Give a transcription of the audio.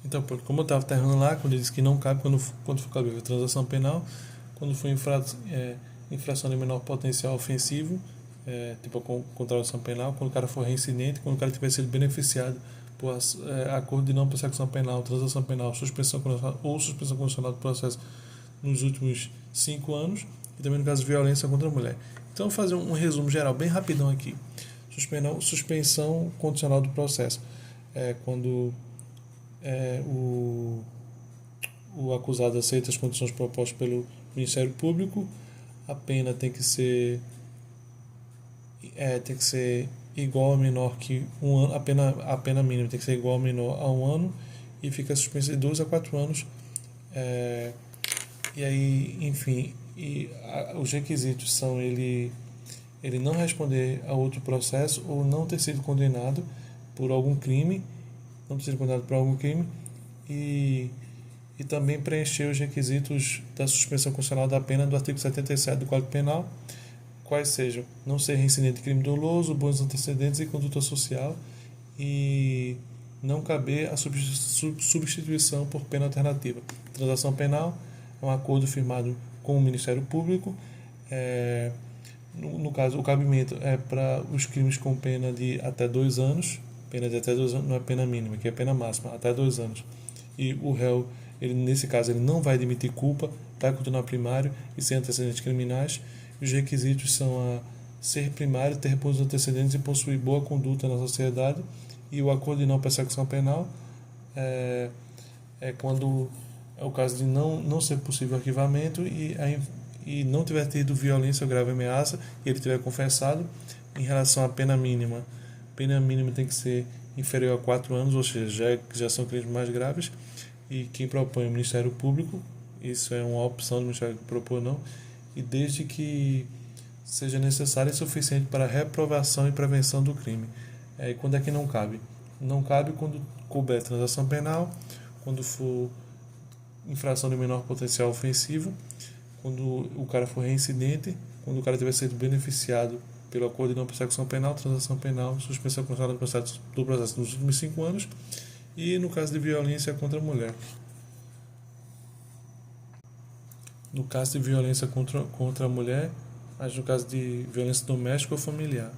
Então, como eu estava terminando lá, quando ele disse que não cabe, quando for cabível transação penal, quando for infração de menor potencial ofensivo, tipo a contravenção penal, quando o cara for reincidente, quando o cara tiver sido beneficiado por acordo de não persecução penal, transação penal, suspensão condicional ou suspensão condicional do processo nos últimos 5 anos, e também no caso de violência contra a mulher. Então, vou fazer um resumo geral, bem rapidão aqui. Suspensão condicional do processo. Quando o acusado aceita as condições propostas pelo Ministério Público, a pena tem que ser igual ou menor que um ano, a pena mínima tem que ser igual ou menor a um ano e fica suspensa de 2 a 4 anos. E aí, enfim, os requisitos são ele não responder a outro processo ou não ter sido condenado por algum crime, e, e também preencher os requisitos da suspensão condicional da pena do artigo 77 do Código Penal, quais sejam não ser reincidente de crime doloso, bons antecedentes e conduta social, e não caber a substituição por pena alternativa. Transação penal é um acordo firmado com o Ministério Público. No caso, o cabimento é para os crimes com pena de até 2 anos. Pena de até 2 anos não é pena mínima, que é pena máxima, até 2 anos. E o réu, nesse caso, ele não vai admitir culpa, vai continuar primário e sem antecedentes criminais. Os requisitos são a ser primário, ter bons antecedentes e possuir boa conduta na sociedade. E o acordo de não persecução penal é quando é o caso de não ser possível arquivamento e não tiver tido violência ou grave ameaça e ele tiver confessado. Em relação à pena mínima tem que ser inferior a 4 anos, ou seja, já são crimes mais graves, e quem propõe é o Ministério Público, isso é uma opção do Ministério que propõe não, e desde que seja necessário e suficiente para a reprovação e prevenção do crime. E quando é que não cabe? Não cabe quando couber transação penal, quando for infração de menor potencial ofensivo, quando o cara for reincidente, quando o cara tiver sido beneficiado pelo acordo de não persecução penal, transação penal, suspensão condicional do processo nos últimos 5 anos, e no caso de violência contra a mulher. No caso de violência contra a mulher, mas no caso de violência doméstica ou familiar.